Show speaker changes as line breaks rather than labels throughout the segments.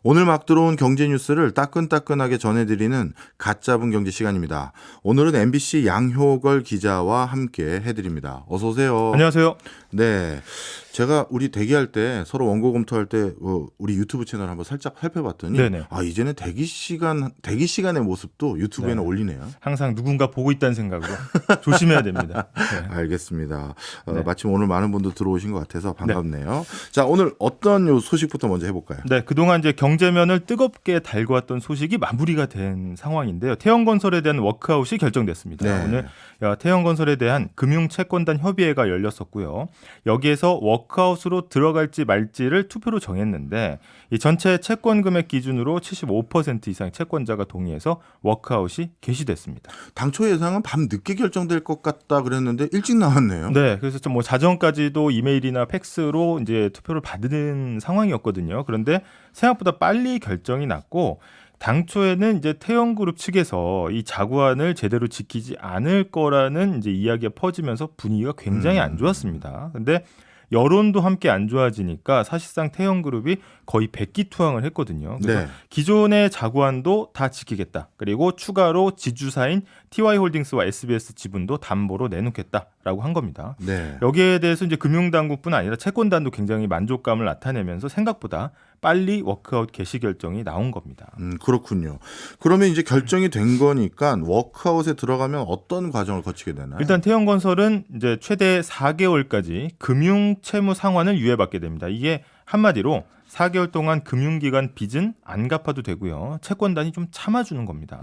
오늘 막 들어온 경제 뉴스를 따끈따끈하게 전해드리는 갓 잡은 경제 시간입니다. 오늘은 MBC 양효걸 기자와 함께 해드립니다. 어서 오세요.
안녕하세요.
네, 제가 우리 대기할 때 서로 원고 검토할 때 우리 유튜브 채널 한번 살짝 살펴봤더니
네네.
이제는 대기 시간의 모습도 유튜브에는
네.
올리네요.
항상 누군가 보고 있다는 생각으로 조심해야 됩니다. 네.
알겠습니다.
네.
마침 오늘 많은 분들 들어오신 것 같아서 반갑네요. 자, 오늘 어떤 소식부터 먼저 해볼까요?
네, 그동안 이제 경제면을 뜨겁게 달궈왔던 소식이 마무리가 된 상황인데요. 태형건설에 대한 워크아웃이 결정됐습니다.
네.
오늘 태형건설에 대한 금융채권단 협의회가 열렸었고요. 여기에서 워크아웃으로 들어갈지 말지를 투표로 정했는데 이 전체 채권 금액 기준으로 75% 이상의 채권자가 동의해서 워크아웃이 개시됐습니다.
당초 예상은 밤 늦게 결정될 것 같다 그랬는데 일찍 나왔네요.
네, 그래서 좀 뭐 자정까지도 이메일이나 팩스로 이제 투표를 받는 상황이었거든요. 그런데 생각보다 빨리 결정이 났고 당초에는 이제 태형그룹 측에서 이 자구안을 제대로 지키지 않을 거라는 이제 이야기가 퍼지면서 분위기가 굉장히 안 좋았습니다. 근데 여론도 함께 안 좋아지니까 사실상 태형그룹이 거의 백기투항을 했거든요. 그래서
네.
기존의 자구안도 다 지키겠다. 그리고 추가로 지주사인 TY홀딩스와 SBS 지분도 담보로 내놓겠다라고 한 겁니다.
네.
여기에 대해서 이제 금융당국뿐 아니라 채권단도 굉장히 만족감을 나타내면서 생각보다 빨리 워크아웃 개시 결정이 나온 겁니다.
그렇군요. 그러면 이제 결정이 된 거니까 워크아웃에 들어가면 어떤 과정을 거치게 되나요?
일단 태형건설은 이제 최대 4개월까지 금융 채무 상환을 유예받게 됩니다. 이게 한마디로 4개월 동안 금융기관 빚은 안 갚아도 되고요. 채권단이 좀 참아주는 겁니다.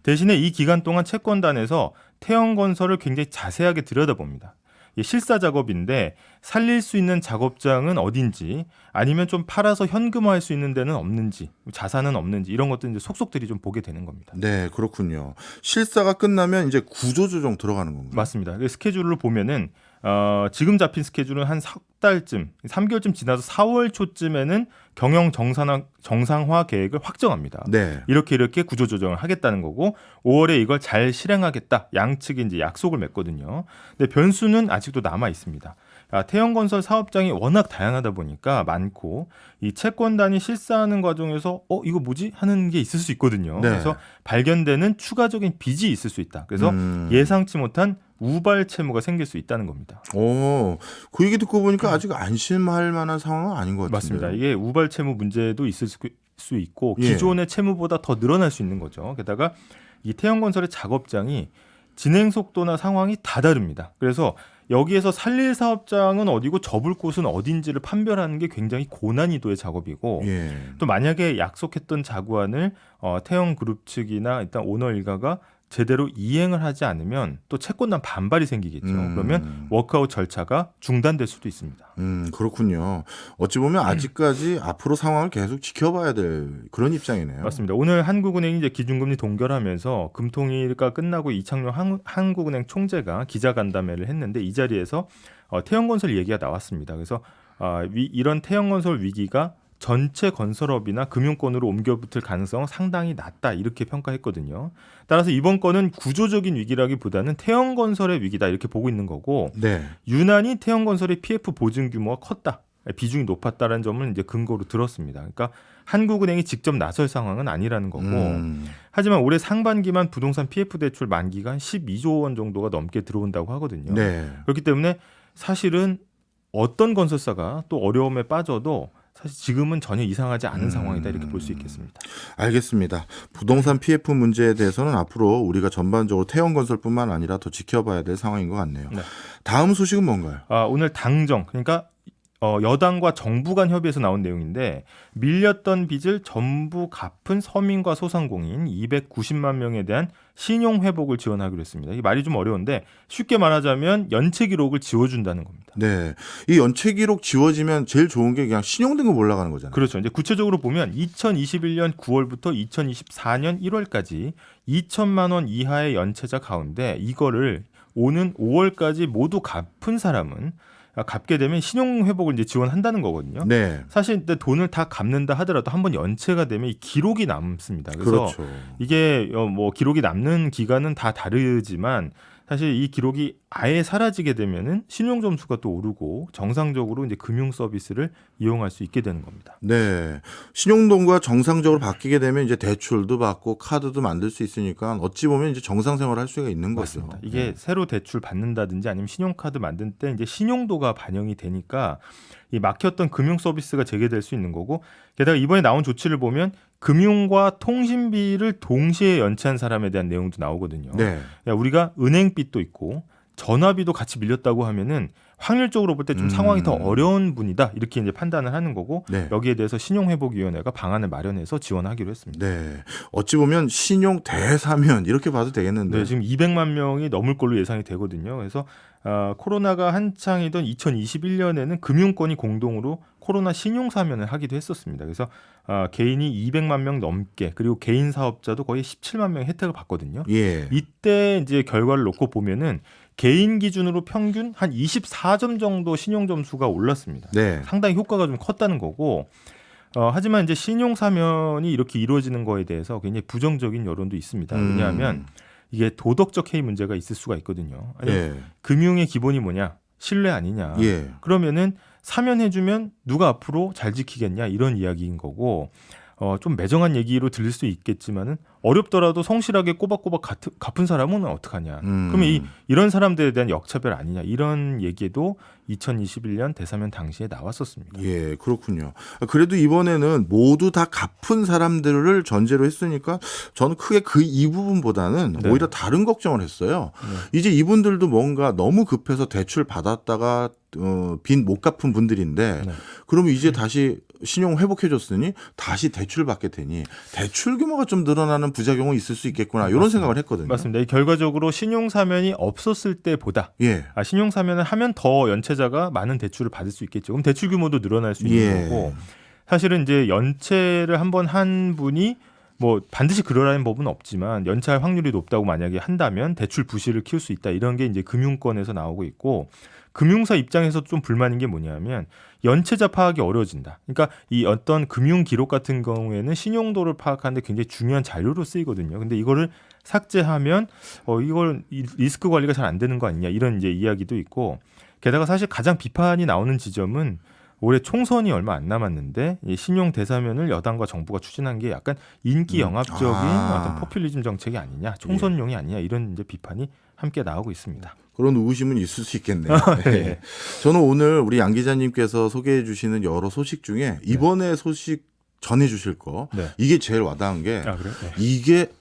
대신에 이 기간 동안 채권단에서 태형건설을 굉장히 자세하게 들여다봅니다. 실사 작업인데 살릴 수 있는 작업장은 어딘지 아니면 좀 팔아서 현금화할 수 있는 데는 없는지 자산은 없는지 이런 것들 이제 속속들이 좀 보게 되는 겁니다.
네, 그렇군요. 실사가 끝나면 이제 구조조정 들어가는 건가요?
맞습니다. 스케줄로 보면은 지금 잡힌 스케줄은 한 석 달쯤, 3개월쯤 지나서 4월 초쯤에는 경영 정상화 계획을 확정합니다.
네.
이렇게 구조조정을 하겠다는 거고 5월에 이걸 잘 실행하겠다. 양측이 이제 약속을 맺거든요. 근데 변수는 아직도 남아 있습니다. 태형건설 사업장이 워낙 다양하다 보니까 많고 이 채권단이 실사하는 과정에서 이거 뭐지 하는 게 있을 수 있거든요.
네.
그래서 발견되는 추가적인 빚이 있을 수 있다. 그래서 예상치 못한 우발 채무가 생길 수 있다는 겁니다.
그 얘기 듣고 보니까 아직 안심할 만한 상황은 아닌 것 같은데요.
맞습니다. 이게 우발 채무 문제도 있을 수 있고
예.
기존의 채무보다 더 늘어날 수 있는 거죠. 게다가 이 태형건설의 작업장이 진행 속도나 상황이 다 다릅니다. 그래서 여기에서 살릴 사업장은 어디고 접을 곳은 어딘지를 판별하는 게 굉장히 고난이도의 작업이고
예.
또 만약에 약속했던 자구안을 태형그룹 측이나 일단 오너 일가가 제대로 이행을 하지 않으면 또 채권단 반발이 생기겠죠. 그러면 워크아웃 절차가 중단될 수도 있습니다.
그렇군요. 어찌 보면 아직까지 앞으로 상황을 계속 지켜봐야 될 그런 입장이네요.
맞습니다. 오늘 한국은행이 이제 기준금리 동결하면서 금통위가 끝나고 이창용 한국은행 총재가 기자간담회를 했는데 이 자리에서 태형건설 얘기가 나왔습니다. 그래서 이런 태형건설 위기가 전체 건설업이나 금융권으로 옮겨붙을 가능성은 상당히 낮다 이렇게 평가했거든요. 따라서 이번 건은 구조적인 위기라기보다는 태형건설의 위기다 이렇게 보고 있는 거고
네.
유난히 태형건설의 PF 보증 규모가 컸다. 비중이 높았다라는 점을 이제 근거로 들었습니다. 그러니까 한국은행이 직접 나설 상황은 아니라는 거고 하지만 올해 상반기만 부동산 PF 대출 만기가 한 12조 원 정도가 넘게 들어온다고 하거든요.
네.
그렇기 때문에 사실은 어떤 건설사가 또 어려움에 빠져도 사실 지금은 전혀 이상하지 않은 상황이다 이렇게 볼 수 있겠습니다.
알겠습니다. 부동산 PF 문제에 대해서는 앞으로 우리가 전반적으로 태형건설뿐만 아니라 더 지켜봐야 될 상황인 것 같네요.
네.
다음 소식은 뭔가요?
오늘 당정 그러니까 여당과 정부 간 협의에서 나온 내용인데 밀렸던 빚을 전부 갚은 서민과 소상공인 290만 명에 대한 신용 회복을 지원하기로 했습니다. 이게 말이 좀 어려운데 쉽게 말하자면 연체 기록을 지워준다는 겁니다.
네. 이 연체 기록 지워지면 제일 좋은 게 그냥 신용등급 올라가는 거잖아요.
그렇죠. 이제 구체적으로 보면 2021년 9월부터 2024년 1월까지 2천만 원 이하의 연체자 가운데 이거를 오는 5월까지 모두 갚은 사람은 갚게 되면 신용 회복을 이제 지원한다는 거거든요.
네.
사실 근데 돈을 다 갚는다 하더라도 한번 연체가 되면 이 기록이 남습니다. 그래서
그렇죠.
이게 뭐 기록이 남는 기간은 다 다르지만 사실 이 기록이 아예 사라지게 되면은 신용 점수가 또 오르고 정상적으로 이제 금융 서비스를 이용할 수 있게 되는 겁니다.
네. 신용도가 정상적으로 바뀌게 되면 이제 대출도 받고 카드도 만들 수 있으니까 어찌 보면 이제 정상 생활을 할 수가 있는 거죠.
맞습니다. 이게 새로 대출 받는다든지 아니면 신용카드 만들 때 이제 신용도가 반영이 되니까 이 막혔던 금융 서비스가 재개될 수 있는 거고, 게다가 이번에 나온 조치를 보면 금융과 통신비를 동시에 연체한 사람에 대한 내용도 나오거든요.
네.
야, 우리가 은행빚도 있고 전화비도 같이 밀렸다고 하면은 확률적으로 볼 때 좀 상황이 더 어려운 분이다, 이렇게 이제 판단을 하는 거고,
네.
여기에 대해서 신용회복위원회가 방안을 마련해서 지원하기로 했습니다.
네. 어찌 보면 신용 대사면 이렇게 봐도 되겠는데.
네, 지금 200만 명이 넘을 걸로 예상이 되거든요. 그래서 코로나가 한창이던 2021년에는 금융권이 공동으로 코로나 신용사면을 하기도 했었습니다. 그래서 개인이 200만 명 넘게, 그리고 개인 사업자도 거의 17만 명의 혜택을 받거든요.
예.
이때 이제 결과를 놓고 보면은 개인 기준으로 평균 한 24점 정도 신용 점수가 올랐습니다.
네.
상당히 효과가 좀 컸다는 거고, 하지만 이제 신용 사면이 이렇게 이루어지는 거에 대해서 굉장히 부정적인 여론도 있습니다. 왜냐하면 이게 도덕적 해이 문제가 있을 수가 있거든요. 아니,
예.
금융의 기본이 뭐냐? 신뢰 아니냐?
예.
그러면은 사면해주면 누가 앞으로 잘 지키겠냐? 이런 이야기인 거고, 좀 매정한 얘기로 들릴 수 있겠지만은 어렵더라도 성실하게 꼬박꼬박 갚은 사람은 어떡하냐? 그러면 이런 사람들에 대한 역차별 아니냐? 이런 얘기도 2021년 대사면 당시에 나왔었습니다.
예, 그렇군요. 그래도 이번에는 모두 다 갚은 사람들을 전제로 했으니까 저는 크게 이 부분보다는
네.
오히려 다른 걱정을 했어요. 이제 이분들도 뭔가 너무 급해서 대출 받았다가 빚 못 갚은 분들인데
네.
그러면 이제 다시 신용 회복해줬으니 다시 대출 받게 되니 대출 규모가 좀 늘어나는 부작용은 있을 수 있겠구나 이런 생각을 했거든요.
맞습니다. 결과적으로 신용 사면이 없었을 때보다
예.
신용 사면을 하면 더 연체자가 많은 대출을 받을 수 있겠죠. 그럼 대출 규모도 늘어날 수 있는
예.
거고, 사실은 이제 연체를 한번 한 분이 뭐 반드시 그러라는 법은 없지만 연체할 확률이 높다고 만약에 한다면 대출 부실을 키울 수 있다, 이런 게 이제 금융권에서 나오고 있고, 금융사 입장에서 좀 불만인 게 뭐냐면 연체자 파악이 어려워진다. 그러니까 이 어떤 금융 기록 같은 경우에는 신용도를 파악하는데 굉장히 중요한 자료로 쓰이거든요. 근데 이거를 삭제하면 이걸 리스크 관리가 잘 안 되는 거 아니냐, 이런 이제 이야기도 있고, 게다가 사실 가장 비판이 나오는 지점은 올해 총선이 얼마 안 남았는데 이 신용 대사면을 여당과 정부가 추진한 게 약간 인기 영합적인 어떤 포퓰리즘 정책이 아니냐, 총선용이 아니냐, 이런 이제 비판이 함께 나오고 있습니다.
그런 의구심은 있을 수 있겠네요.
네.
네. 저는 오늘 우리 양 기자님께서 소개해 주시는 여러 소식 중에 이번에 소식 전해 주실 거
네.
이게 제일 와닿은 게
그래요? 네.
이게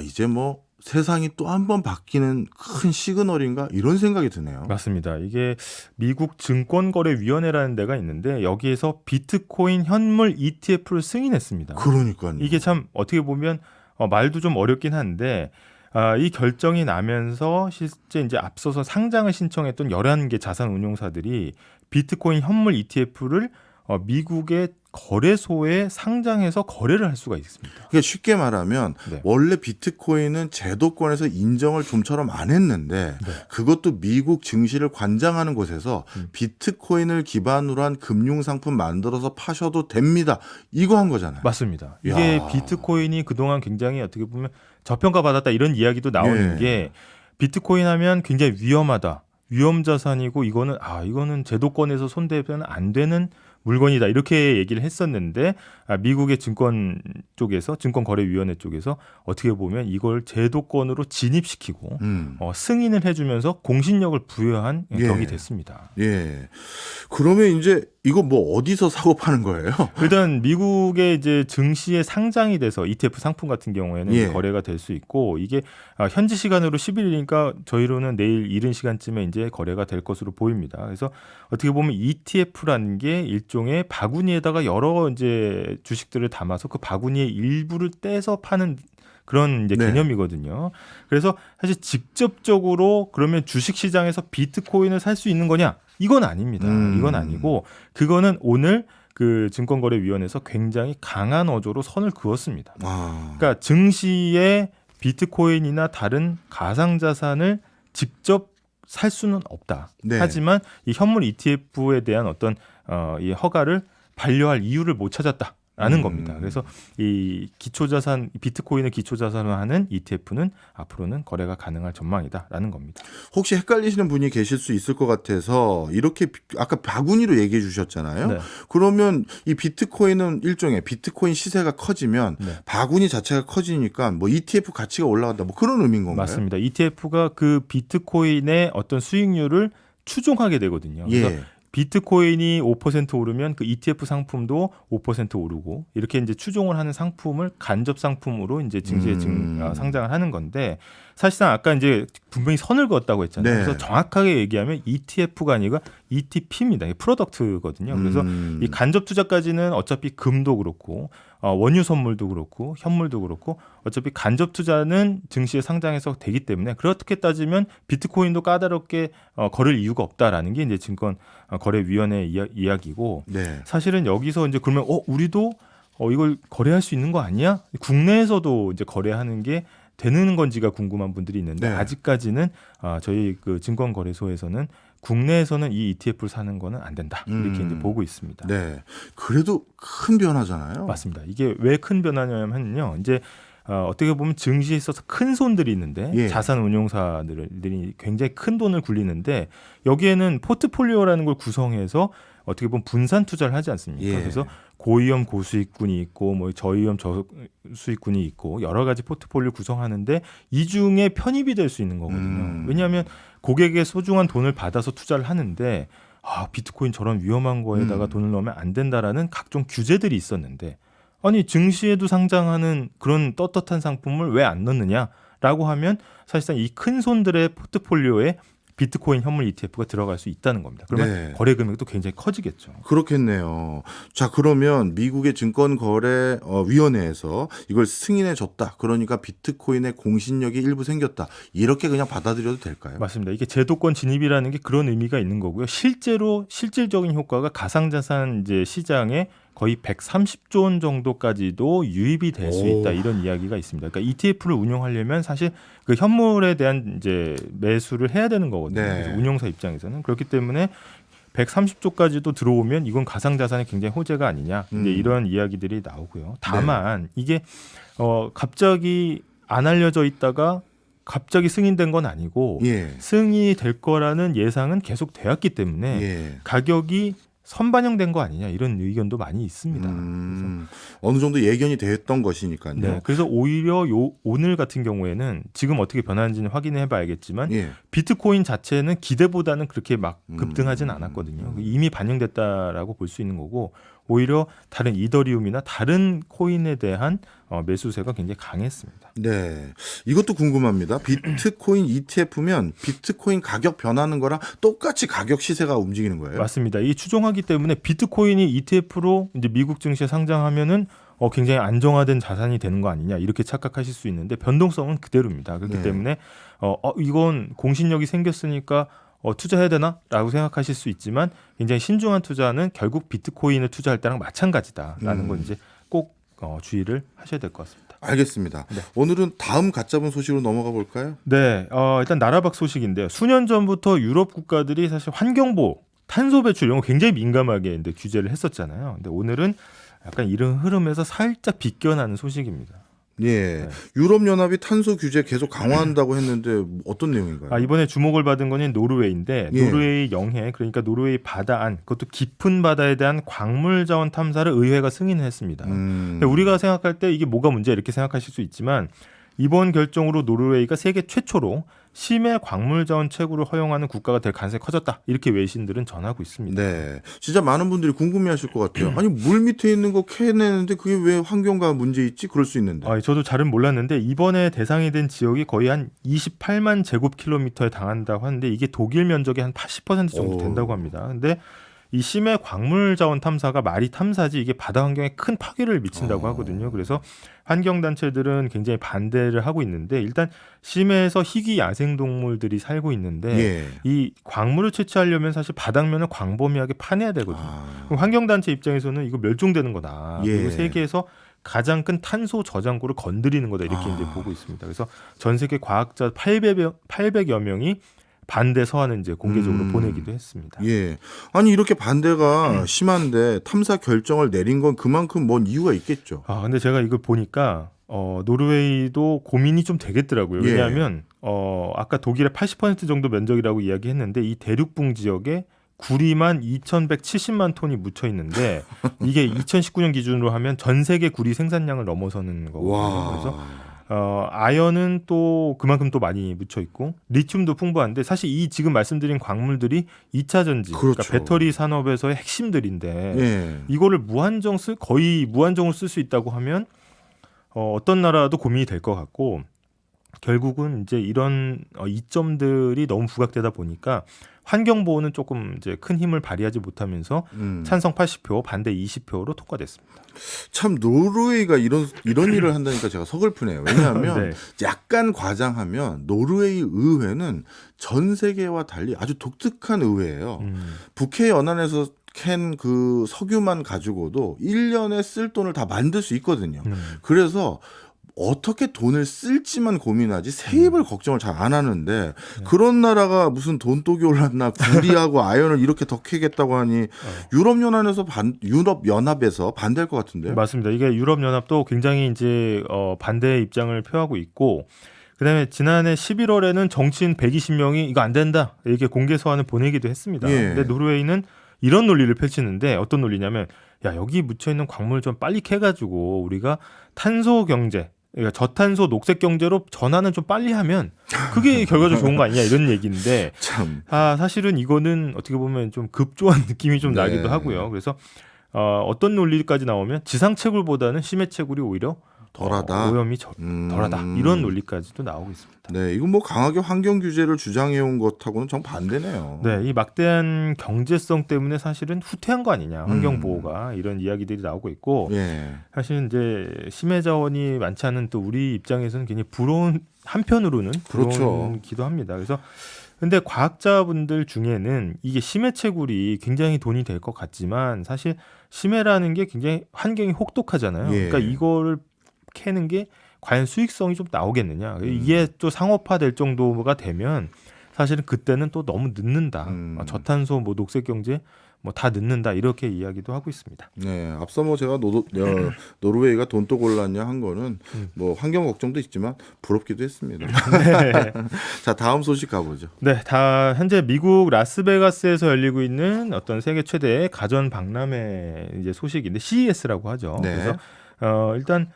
이제 뭐 세상이 또 한 번 바뀌는 큰 시그널인가 이런 생각이 드네요.
맞습니다. 이게 미국 증권거래위원회라는 데가 있는데 여기에서 비트코인 현물 ETF를 승인했습니다.
그러니까요.
이게 참 어떻게 보면 말도 좀 어렵긴 한데 이 결정이 나면서 실제 이제 앞서서 상장을 신청했던 11개 자산운용사들이 비트코인 현물 ETF를 미국의 거래소에 상장해서 거래를 할 수가 있습니다.
그러니까 쉽게 말하면
네.
원래 비트코인은 제도권에서 인정을 좀처럼 안 했는데 그것도 미국 증시를 관장하는 곳에서 비트코인을 기반으로 한 금융상품 만들어서 파셔도 됩니다. 이거 한 거잖아요.
맞습니다. 이게
야.
비트코인이 그동안 굉장히 어떻게 보면 저평가받았다, 이런 이야기도 나오는
예.
게 비트코인 하면 굉장히 위험하다, 위험 자산이고 이거는 제도권에서 손대면 안 되는 물건이다, 이렇게 얘기를 했었는데 미국의 증권 쪽에서, 증권거래위원회 쪽에서 어떻게 보면 이걸 제도권으로 진입시키고 승인을 해주면서 공신력을 부여한 격이 됐습니다.
예. 그러면 이제 이거 뭐 어디서 사고 파는 거예요?
일단 미국의 이제 증시에 상장이 돼서 ETF 상품 같은 경우에는
예.
거래가 될 수 있고, 이게 현지 시간으로 10일이니까 저희로는 내일 이른 시간쯤에 이제 거래가 될 것으로 보입니다. 그래서 어떻게 보면 ETF라는 게 일종의 바구니에다가 여러 이제 주식들을 담아서 그 바구니의 일부를 떼서 파는 그런 이제
네.
개념이거든요. 그래서 사실 직접적으로 그러면 주식 시장에서 비트코인을 살 수 있는 거냐? 이건 아닙니다. 이건 아니고, 그거는 오늘 그 증권거래위원회에서 굉장히 강한 어조로 선을 그었습니다. 그러니까 증시에 비트코인이나 다른 가상자산을 직접 살 수는 없다.
네.
하지만 이 현물 ETF에 대한 어떤 이 허가를 반려할 이유를 못 찾았다. 라는 겁니다. 그래서 이 기초자산 비트코인을 기초자산화하는 ETF는 앞으로는 거래가 가능할 전망이다라는 겁니다.
혹시 헷갈리시는 분이 계실 수 있을 것 같아서 이렇게 아까 바구니로 얘기해 주셨잖아요.
네.
그러면 이 비트코인은 일종의 비트코인 시세가 커지면
네.
바구니 자체가 커지니까 뭐 ETF 가치가 올라간다 뭐 그런 의미인 건가요?
맞습니다. ETF가 그 비트코인의 어떤 수익률을 추종하게 되거든요. 그래서
예.
비트코인이 5% 오르면 그 ETF 상품도 5% 오르고 이렇게 이제 추종을 하는 상품을 간접 상품으로 이제 증시에 상장을 하는 건데 사실상 아까 이제 분명히 선을 그었다고 했잖아요.
네.
그래서 정확하게 얘기하면 ETF가 아니고 ETP입니다. 이게 프로덕트거든요. 그래서 이 간접 투자까지는 어차피 금도 그렇고 원유 선물도 그렇고 현물도 그렇고 어차피 간접 투자는 증시에 상장해서 되기 때문에 그렇게 따지면 비트코인도 까다롭게 거래할 이유가 없다라는 게 이제 증권 거래위원회 이야기고
네.
사실은 여기서 이제 그러면 우리도 이걸 거래할 수 있는 거 아니야? 국내에서도 이제 거래하는 게 되는 건지가 궁금한 분들이 있는데
네.
아직까지는 저희 그 증권거래소에서는 국내에서는 이 ETF를 사는 거는 안 된다 이렇게 이제 보고 있습니다.
네. 그래도 큰 변화잖아요.
맞습니다. 이게 왜 큰 변화냐면요. 이제 어떻게 보면 증시에 있어서 큰 손들이 있는데
예.
자산 운용사들이 굉장히 큰 돈을 굴리는데 여기에는 포트폴리오라는 걸 구성해서 어떻게 보면 분산 투자를 하지 않습니까?
예.
그래서 고위험 고수익군이 있고 뭐 저위험 저수익군이 있고 여러 가지 포트폴리오 구성하는데 이 중에 편입이 될 수 있는 거거든요. 왜냐하면 고객의 소중한 돈을 받아서 투자를 하는데 비트코인 저런 위험한 거에다가 돈을 넣으면 안 된다라는 각종 규제들이 있었는데 아니 증시에도 상장하는 그런 떳떳한 상품을 왜 안 넣느냐라고 하면 사실상 이 큰 손들의 포트폴리오에 비트코인 현물 ETF가 들어갈 수 있다는 겁니다. 그러면
네.
거래 금액도 굉장히 커지겠죠.
그렇겠네요. 자, 그러면 미국의 증권거래위원회에서 이걸 승인해 줬다. 그러니까 비트코인의 공신력이 일부 생겼다. 이렇게 그냥 받아들여도 될까요?
맞습니다. 이게 제도권 진입이라는 게 그런 의미가 있는 거고요. 실질적인 효과가 가상자산 이제 시장에 거의 130조 원 정도까지도 유입이 될 수 있다 이런 이야기가 있습니다. 그러니까 ETF를 운용하려면 사실 그 현물에 대한 이제 매수를 해야 되는 거거든요.
네.
그래서 운용사 입장에서는 그렇기 때문에 130조까지도 들어오면 이건 가상자산에 굉장히 호재가 아니냐 이제 이런 이야기들이 나오고요. 다만 이게 갑자기 안 알려져 있다가 갑자기 승인된 건 아니고
예.
승인이 될 거라는 예상은 계속 되었기 때문에
예.
가격이 선반영된 거 아니냐 이런 의견도 많이 있습니다.
어느 정도 예견이 됐던 것이니까요.
네, 그래서 오히려 오늘 같은 경우에는 지금 어떻게 변하는지는 확인해 봐야겠지만
예.
비트코인 자체는 기대보다는 그렇게 막 급등하진 않았거든요. 이미 반영됐다라고 볼 수 있는 거고 오히려 다른 이더리움이나 다른 코인에 대한 매수세가 굉장히 강했습니다.
네, 이것도 궁금합니다. 비트코인 ETF면 비트코인 가격 변하는 거랑 똑같이 가격 시세가 움직이는 거예요?
맞습니다. 이 추종하기 때문에 비트코인이 ETF로 이제 미국 증시에 상장하면은 굉장히 안정화된 자산이 되는 거 아니냐 이렇게 착각하실 수 있는데 변동성은 그대로입니다. 그렇기
네.
때문에 이건 공신력이 생겼으니까 투자해야 되나라고 생각하실 수 있지만 굉장히 신중한 투자는 결국 비트코인을 투자할 때랑 마찬가지다라는 걸 이제 꼭 주의를 하셔야 될 것 같습니다.
알겠습니다.
네.
오늘은 다음 가짜분 소식으로 넘어가 볼까요?
네, 일단 나라 밖 소식인데요. 수년 전부터 유럽 국가들이 사실 환경보호, 탄소 배출 이런 거 굉장히 민감하게 이제 규제를 했었잖아요. 근데 오늘은 약간 이런 흐름에서 살짝 비껴나는 소식입니다.
예,
네.
유럽연합이 탄소 규제 계속 강화한다고 했는데 어떤 내용인가요?
이번에 주목을 받은 거는 노르웨이인데
예.
노르웨이 영해 그러니까 노르웨이 바다 안 그것도 깊은 바다에 대한 광물 자원 탐사를 의회가 승인했습니다. 근데 우리가 생각할 때 이게 뭐가 문제야 이렇게 생각하실 수 있지만 이번 결정으로 노르웨이가 세계 최초로 심해 광물 자원 채굴을 허용하는 국가가 될 가능성이 커졌다. 이렇게 외신들은 전하고 있습니다.
네, 진짜 많은 분들이 궁금해하실 것 같아요. 아니 물 밑에 있는 거 캐내는데 그게 왜 환경과 문제 있지? 그럴 수 있는데.
저도 잘은 몰랐는데 이번에 대상이 된 지역이 거의 한 28만 제곱킬로미터에 달한다고 하는데 이게 독일 면적의 한 80% 정도 된다고 합니다. 근데 이 심해 광물 자원 탐사가 말이 탐사지 이게 바다 환경에 큰 파괴를 미친다고 하거든요. 그래서 환경단체들은 굉장히 반대를 하고 있는데 일단 심해에서 희귀 야생동물들이 살고 있는데
예.
이 광물을 채취하려면 사실 바닥면을 광범위하게 파내야 되거든요. 그럼 환경단체 입장에서는 이거 멸종되는 거다.
예.
그리고 세계에서 가장 큰 탄소 저장고를 건드리는 거다 이렇게 이제 보고 있습니다. 그래서 전 세계 과학자 800여 명이 반대 서한을 이제 공개적으로 보내기도 했습니다.
예. 아니 이렇게 반대가 심한데 탐사 결정을 내린 건 그만큼 뭔 이유가 있겠죠.
근데 제가 이걸 보니까 노르웨이도 고민이 좀 되겠더라고요.
예.
왜냐하면 아까 독일의 80% 정도 면적이라고 이야기했는데 이 대륙붕 지역에 구리만 2,170만 톤이 묻혀 있는데 이게 2019년 기준으로 하면 전 세계 구리 생산량을 넘어서는 거거든요.
와.
그래서 아연은 또 그만큼 또 많이 묻혀 있고 리튬도 풍부한데 사실 이 지금 말씀드린 광물들이 2차 전지,
그렇죠.
그러니까 배터리 산업에서의 핵심들인데
예.
이거를 거의 무한정으로 쓸 수 있다고 하면 어떤 나라도 고민이 될 것 같고 결국은 이제 이런 이점들이 너무 부각되다 보니까 환경 보호는 조금 이제 큰 힘을 발휘하지 못하면서 찬성 80표, 반대 20표로 통과됐습니다.
참 노르웨이가 이런 일을 한다니까 제가 서글프네요. 왜냐하면
네.
약간 과장하면 노르웨이 의회는 전 세계와 달리 아주 독특한 의회예요. 북해 연안에서 캔 그 석유만 가지고도 1년에 쓸 돈을 다 만들 수 있거든요. 그래서 어떻게 돈을 쓸지만 고민하지 세입을 걱정을 잘 안 하는데 그런 나라가 무슨 돈독이 올랐나 구리하고 아연을 이렇게 더 캐겠다고 하니 유럽연합에서 반대할 것 같은데요.
맞습니다. 이게 유럽연합도 굉장히 이제 반대의 입장을 표하고 있고 그다음에 지난해 11월에는 정치인 120명이 이거 안 된다 이렇게 공개 서한을 보내기도 했습니다.
예.
근데 노르웨이는 이런 논리를 펼치는데 어떤 논리냐면 야 여기 묻혀 있는 광물 좀 빨리 캐가지고 우리가 탄소 경제 그러니까 저탄소 녹색 경제로 전환은 좀 빨리 하면 그게 결과적으로 좋은 거 아니냐 이런 얘기인데
참.
사실은 이거는 어떻게 보면 좀 급조한 느낌이 좀
네.
나기도 하고요. 그래서 어떤 논리까지 나오면 지상채굴보다는 심해채굴이 오히려
덜하다.
오염이 덜하다 이런 논리까지도 나오고 있습니다.
네, 이건 뭐 강하게 환경 규제를 주장해온 것하고는 정 반대네요.
네, 이 막대한 경제성 때문에 사실은 후퇴한 거 아니냐 환경 보호가 이런 이야기들이 나오고 있고
예.
사실 이제 심해 자원이 많지 않은 또 우리 입장에서는 굉장히 부러운 한편으로는 부러운기도
그렇죠.
합니다. 그래서 근데 과학자분들 중에는 이게 심해 채굴이 굉장히 돈이 될 것 같지만 사실 심해라는 게 굉장히 환경이 혹독하잖아요.
예.
그러니까 이거를 캐는 게 과연 수익성이 좀 나오겠느냐. 이게 또 상업화될 정도가 되면 사실은 그때는 또 너무 늦는다. 저탄소 뭐 녹색 경제 뭐 다 늦는다 이렇게 이야기도 하고 있습니다.
네, 앞서 뭐 제가 노르웨이가 돈독 올랐냐 한 거는 뭐 환경 걱정도 있지만 부럽기도 했습니다.
네.
자, 다음 소식 가보죠.
네, 다 현재 미국 라스베가스에서 열리고 있는 어떤 세계 최대의 가전 박람회 이제 소식인데 CES라고 하죠.
네.
그래서 일단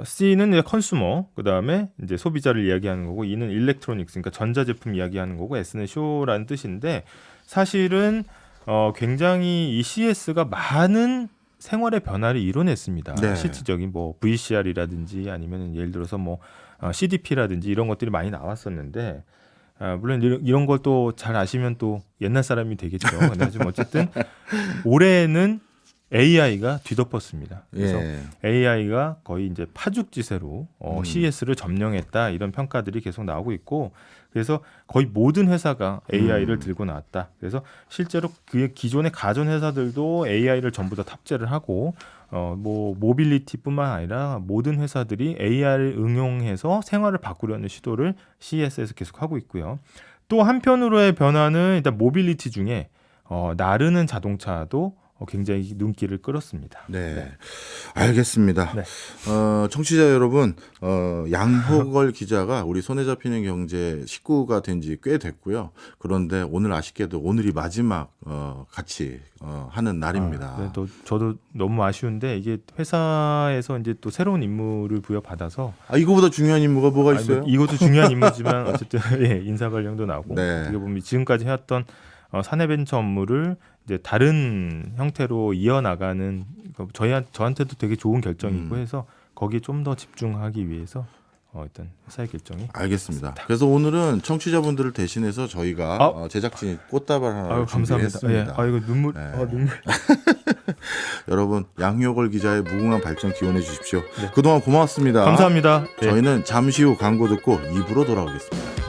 C는 이제 컨슈머, 그 다음에 이제 소비자를 이야기하는 거고, E는 일렉트로닉스, 그러니까 전자제품 이야기하는 거고, S는 쇼라는 뜻인데 사실은 굉장히 이 CES가 많은 생활의 변화를 이뤄냈습니다.
네.
실질적인 뭐 VCR이라든지 아니면 예를 들어서 뭐 CDP라든지 이런 것들이 많이 나왔었는데. 물론 이런 걸 또 잘 아시면 또 옛날 사람이 되겠죠. 근데 하지만 어쨌든 올해는 AI가 뒤덮었습니다. 그래서
예.
AI가 거의 이제 파죽지세로 CES를 점령했다 이런 평가들이 계속 나오고 있고 그래서 거의 모든 회사가 AI를 들고 나왔다. 그래서 실제로 그 기존의 가전 회사들도 AI를 전부 다 탑재를 하고 뭐 모빌리티뿐만 아니라 모든 회사들이 AI를 응용해서 생활을 바꾸려는 시도를 CES에서 계속 하고 있고요. 또 한편으로의 변화는 일단 모빌리티 중에 나르는 자동차도 굉장히 눈길을 끌었습니다.
네, 알겠습니다.
네.
청취자 여러분, 양호걸 기자가 우리 손에 잡히는 경제 식구가 된 지 꽤 됐고요. 그런데 오늘 아쉽게도 오늘이 마지막 같이 하는 날입니다.
네, 저도 너무 아쉬운데 이게 회사에서 이제 또 새로운 임무를 부여받아서
이거보다 중요한 임무가 뭐가 있어요?
이것도 중요한 임무지만 어쨌든 예, 인사 관련도 나오고
네.
어떻게 보면 지금까지 해왔던 사내벤처 업무를 이제 다른 형태로 이어나가는 저한테도 되게 좋은 결정이고 해서 거기에 좀 더 집중하기 위해서 일단 회사의 결정이
알겠습니다.
있습니다.
그래서 오늘은 청취자분들을 대신해서 저희가 제작진이 꽃다발 하나
감사합니다.
준비했습니다.
예. 이거 눈물.
네.
눈물.
여러분 양효걸 기자의 무궁한 발전 기원해 주십시오. 그동안 고맙습니다.
감사합니다. 예.
저희는 잠시 후 광고 듣고 2부로 돌아오겠습니다.